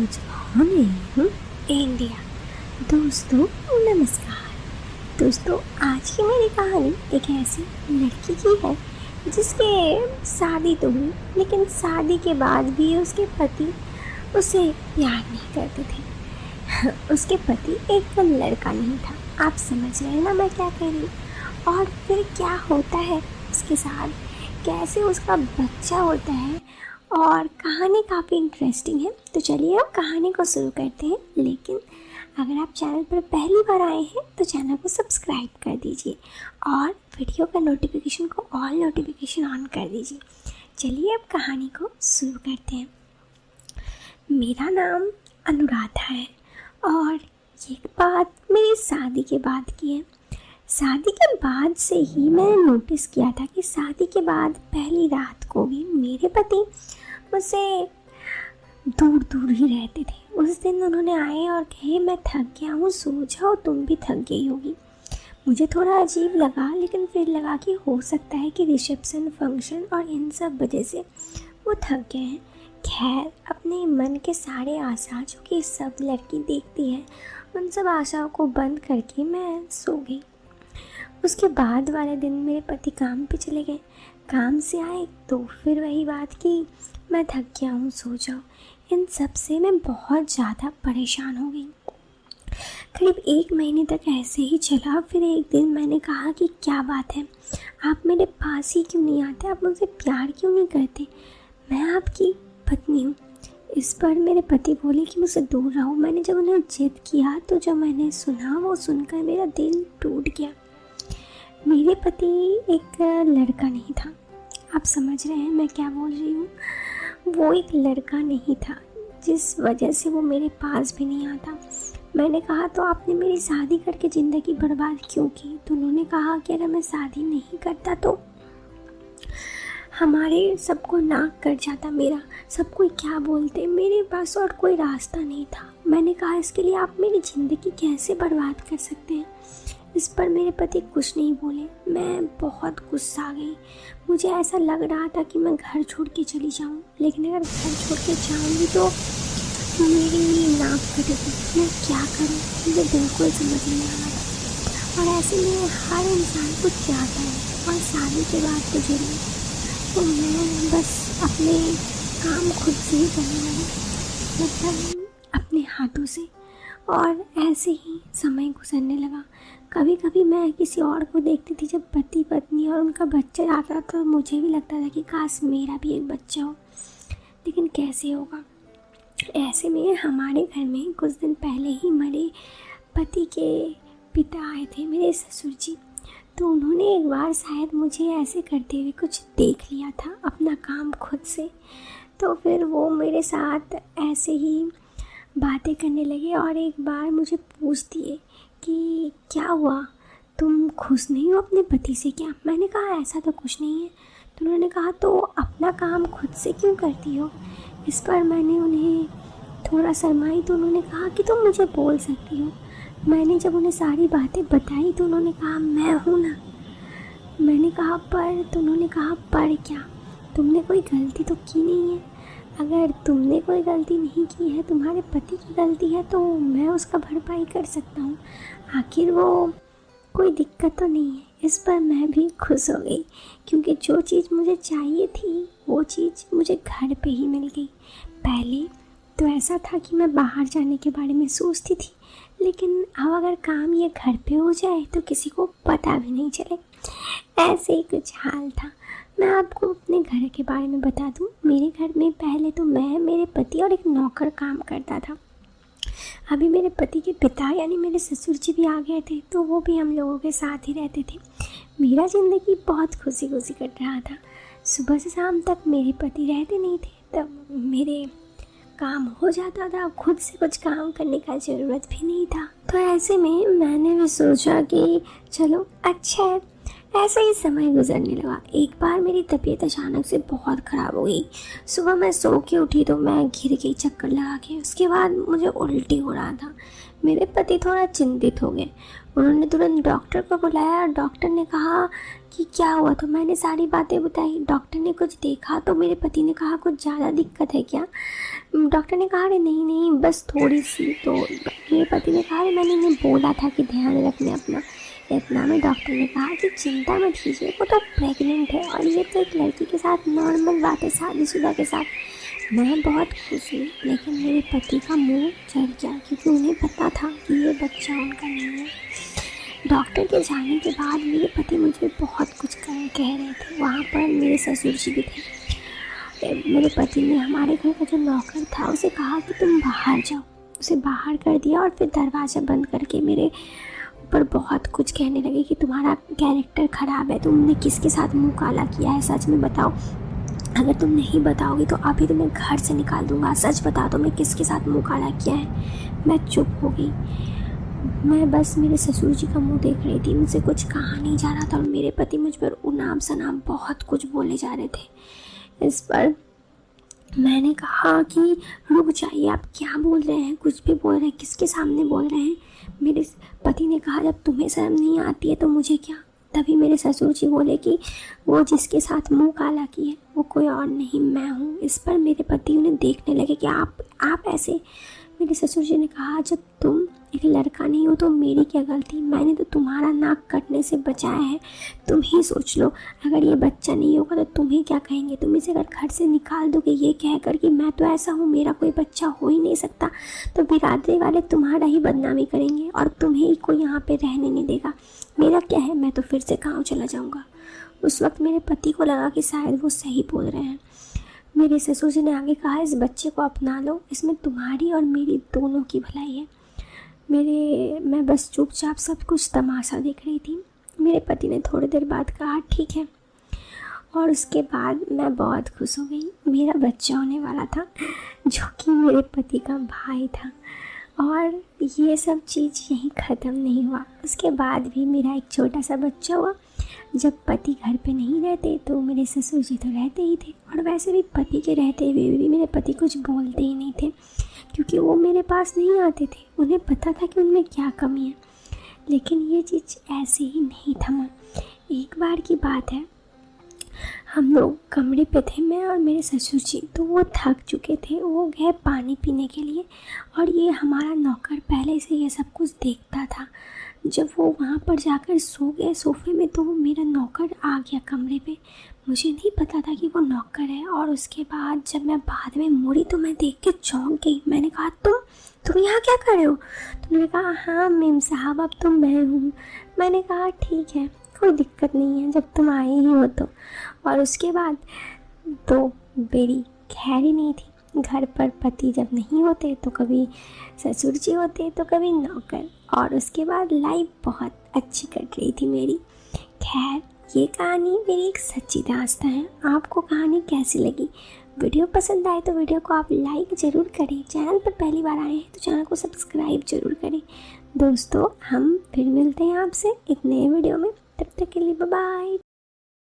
कुछ नहीं इंडिया। दोस्तों नमस्कार। दोस्तों आज की मेरी कहानी एक ऐसी लड़की की है जिसके शादी तो हुई, लेकिन शादी के बाद भी उसके पति उसे प्यार नहीं करते थे। उसके पति एक लड़का नहीं था। आप समझ रहे हैं ना मैं क्या कह रही हूँ। और फिर क्या होता है उसके साथ, कैसे उसका बच्चा होता है, और कहानी काफ़ी इंटरेस्टिंग है। तो चलिए अब कहानी को शुरू करते हैं। लेकिन अगर आप चैनल पर पहली बार आए हैं तो चैनल को सब्सक्राइब कर दीजिए और वीडियो का नोटिफिकेशन को ऑल नोटिफिकेशन ऑन कर दीजिए। चलिए अब कहानी को शुरू करते हैं। मेरा नाम अनुराधा है और ये बात मेरी शादी के बाद की है। शादी के बाद से ही मैंने नोटिस किया था कि शादी के बाद पहली रात को भी मेरे पति मुझसे दूर दूर ही रहते थे। उस दिन उन्होंने आए और कहे मैं थक गया हूँ, सो जाओ, तुम भी थक गई होगी। मुझे थोड़ा अजीब लगा, लेकिन फिर लगा कि हो सकता है कि रिसेप्शन, फंक्शन और इन सब वजह से वो थक गए हैं। खैर, अपने मन के सारे आशा जो कि सब लड़की देखती है, उन सब आशाओं को बंद करके मैं सो गई। उसके बाद वाले दिन मेरे पति काम पे चले गए। काम से आए तो फिर वही बात कि मैं थक गया हूँ, सो जाओ। इन सब से मैं बहुत ज़्यादा परेशान हो गई। करीब 1 महीने तक ऐसे ही चला। फिर एक दिन मैंने कहा कि क्या बात है, आप मेरे पास ही क्यों नहीं आते, आप मुझसे प्यार क्यों नहीं करते, मैं आपकी पत्नी हूँ। इस पर मेरे पति बोले कि मुझसे दूर रहो। मैंने जब उन्हें जिद किया तो जो मैंने सुना वो सुनकर मेरा दिल टूट गया। मेरे पति एक लड़का नहीं था। आप समझ रहे हैं मैं क्या बोल रही हूँ। वो एक लड़का नहीं था जिस वजह से वो मेरे पास भी नहीं आता। मैंने कहा तो आपने मेरी शादी करके ज़िंदगी बर्बाद क्यों की। तो उन्होंने कहा कि अगर मैं शादी नहीं करता तो हमारे सबको नाक कट जाता मेरा, सब कोई क्या बोलते, मेरे पास और कोई रास्ता नहीं था। मैंने कहा इसके लिए आप मेरी ज़िंदगी कैसे बर्बाद कर सकते हैं। इस पर मेरे पति कुछ नहीं बोले। मैं बहुत गुस्सा आ गई। मुझे ऐसा लग रहा था कि मैं घर छोड़ के चली जाऊं, लेकिन अगर घर छोड़ के जाऊंगी तो मेरी नाक कटेगी। मैं क्या करूं, मुझे बिल्कुल समझ नहीं आ रहा था। और ऐसे में हर इंसान कुछ चाहता है और शादी के बाद तो जरूर। तो मैं बस अपने काम खुद से ही करने लगी, मतलब अपने हाथों से। और ऐसे ही समय गुजरने लगा। कभी कभी मैं किसी और को देखती थी जब पति पत्नी और उनका बच्चा आता था, तो मुझे भी लगता था कि काश मेरा भी एक बच्चा हो, लेकिन कैसे होगा। ऐसे में हमारे घर में कुछ दिन पहले ही मेरे पति के पिता आए थे, मेरे ससुर जी। तो उन्होंने एक बार शायद मुझे ऐसे करते हुए कुछ देख लिया था, अपना काम खुद से। तो फिर वो मेरे साथ ऐसे ही बातें करने लगे और एक बार मुझे पूछ दिए कि क्या हुआ, तुम खुश नहीं हो अपने पति से क्या। मैंने कहा ऐसा तो कुछ नहीं है। तो उन्होंने कहा तो अपना काम खुद से क्यों करती हो। इस पर मैंने उन्हें थोड़ा शर्माई तो उन्होंने कहा कि तुम मुझे बोल सकती हो। मैंने जब उन्हें सारी बातें बताई तो उन्होंने कहा मैं हूँ ना। मैंने कहा पर, तो उन्होंने कहा पर क्या, तुमने कोई गलती तो की नहीं है। अगर तुमने कोई गलती नहीं की है, तुम्हारे पति की गलती है, तो मैं उसका भरपाई कर सकता हूँ। आखिर वो कोई दिक्कत तो नहीं है। इस पर मैं भी खुश हो गई, क्योंकि जो चीज़ मुझे चाहिए थी वो चीज़ मुझे घर पे ही मिल गई। पहले तो ऐसा था कि मैं बाहर जाने के बारे में सोचती थी, लेकिन अब अगर काम ये घर पे हो जाए तो किसी को पता भी नहीं चले। ऐसे ही कुछ हाल था। मैं आपको अपने घर के बारे में बता दूं। मेरे घर में पहले तो मैं, मेरे पति और एक नौकर काम करता था। अभी मेरे पति के पिता यानी मेरे ससुर जी भी आ गए थे, तो वो भी हम लोगों के साथ ही रहते थे। मेरा ज़िंदगी बहुत खुशी खुशी कट रहा था। सुबह से शाम तक मेरे पति रहते नहीं थे, तब मेरे काम हो जाता था। खुद से कुछ काम करने का ज़रूरत भी नहीं था। तो ऐसे में मैंने भी सोचा कि चलो अच्छा है। ऐसे ही समय गुजरने लगा। एक बार मेरी तबीयत अचानक से बहुत ख़राब हो गई। सुबह मैं सो के उठी तो मैं गिर गई चक्कर लगा के। उसके बाद मुझे उल्टी हो रहा था। मेरे पति थोड़ा चिंतित हो गए। उन्होंने तुरंत डॉक्टर को बुलाया। डॉक्टर ने कहा कि क्या हुआ, तो मैंने सारी बातें बताई। डॉक्टर ने कुछ देखा तो मेरे पति ने कहा कुछ ज़्यादा दिक्कत है क्या। डॉक्टर ने कहा अरे नहीं नहीं बस थोड़ी सी। तो मेरे पति ने कहा अरे मैंने इन्हें बोला था कि ध्यान रखने अपना। इतना में डॉक्टर ने कहा कि चिंता मत कीजिए, वो तो प्रेग्नेंट है और ये तो एक लड़की के साथ नॉर्मल बात है, शादीशुदा के साथ। मैं बहुत खुश हुई, लेकिन मेरे पति का मुंह चढ़ गया क्योंकि उन्हें पता था कि ये बच्चा उनका नहीं है। डॉक्टर के जाने के बाद मेरे पति मुझे बहुत कुछ कह रहे थे। वहाँ पर मेरे ससुर जी भी थे। मेरे पति ने हमारे घर का जो नौकर था उसे कहा कि तुम बाहर जाओ। उसे बाहर कर दिया और फिर दरवाज़ा बंद करके मेरे ऊपर बहुत कुछ कहने लगे कि तुम्हारा कैरेक्टर ख़राब है, तुमने किसके साथ मुँह काला किया है, सच में बताओ। अगर तुम नहीं बताओगी तो अभी तुम्हें घर से निकाल दूंगा, सच बता तुमने किसके साथ मुँह काला किया है। मैं चुप हो गई। मैं बस मेरे ससुर जी का मुंह देख रही थी, मुझसे कुछ कहा नहीं जा रहा था और मेरे पति मुझ पर उनाम सनाम बहुत कुछ बोले जा रहे थे। इस पर मैंने कहा कि रुक जाइए, आप क्या बोल रहे हैं, कुछ भी बोल रहे हैं, किसके सामने बोल रहे हैं। मेरे पति ने कहा जब तुम्हें शर्म नहीं आती है तो मुझे क्या। तभी मेरे ससुर जी बोले कि वो जिसके साथ मुंह काला किए वो कोई और नहीं मैं हूँ। इस पर मेरे पति उन्हें देखने लगे कि आप ऐसे। मेरे ससुर जी ने कहा जब तुम एक लड़का नहीं हो तो मेरी क्या गलती, मैंने तो तुम्हारा नाक कटने से बचाया है। तुम ही सोच लो अगर ये बच्चा नहीं होगा तो तुम्हें क्या कहेंगे, तुम इसे अगर घर से निकाल दोगे ये कहकर कि मैं तो ऐसा हूँ, मेरा कोई बच्चा हो ही नहीं सकता, तो बिरादरी वाले तुम्हारा ही बदनामी करेंगे और तुम्हें ही कोई यहाँ पे रहने नहीं देगा। मेरा क्या है, मैं तो फिर से गाँव चला जाऊँगा। उस वक्त मेरे पति को लगा कि शायद वो सही बोल रहे हैं। मेरे ससुर जी ने आगे कहा इस बच्चे को अपना लो, इसमें तुम्हारी और मेरी दोनों की भलाई है। मैं बस चुपचाप सब कुछ तमाशा देख रही थी। मेरे पति ने थोड़ी देर बाद कहा ठीक है, और उसके बाद मैं बहुत खुश हो गई। मेरा बच्चा होने वाला था जो कि मेरे पति का भाई था। और ये सब चीज़ यहीं ख़त्म नहीं हुआ, उसके बाद भी मेरा एक छोटा सा बच्चा हुआ। जब पति घर पे नहीं रहते तो मेरे ससुर जी तो रहते ही थे, और वैसे भी पति के रहते हुए भी मेरे पति कुछ बोलते ही नहीं थे क्योंकि वो मेरे पास नहीं आते थे। उन्हें पता था कि उनमें क्या कमी है, लेकिन ये चीज़ ऐसे ही नहीं थमा। एक बार की बात है, हम लोग कमरे पे थे, मैं और मेरे ससुर जी। तो वो थक चुके थे, वो गए पानी पीने के लिए, और ये हमारा नौकर पहले से ये सब कुछ देखता था। जब वो वहाँ पर जाकर सो गए सोफे में तो वो मेरा नौकर आ गया कमरे पे। मुझे नहीं पता था कि वो नौकर है। और उसके बाद जब मैं बाद में मुड़ी तो मैं देख के चौंक गई। मैंने कहा तुम यहाँ क्या कर रहे हो। तो उन्होंने कहा हाँ मेम साहब अब तो मैं हूँ। मैंने कहा ठीक है कोई दिक्कत नहीं है जब तुम आए ही हो तो। और उसके बाद तो मेरी खैर ही नहीं थी। घर पर पति जब नहीं होते तो कभी ससुर जी होते तो कभी नौकर, और उसके बाद लाइफ बहुत अच्छी कट रही थी मेरी। खैर ये कहानी मेरी एक सच्ची दास्तां है। आपको कहानी कैसी लगी? वीडियो पसंद आए तो वीडियो को आप लाइक ज़रूर करें। चैनल पर पहली बार आए हैं तो चैनल को सब्सक्राइब ज़रूर करें। दोस्तों हम फिर मिलते हैं आपसे एक नए वीडियो में, तब तक के लिए बाय बाय।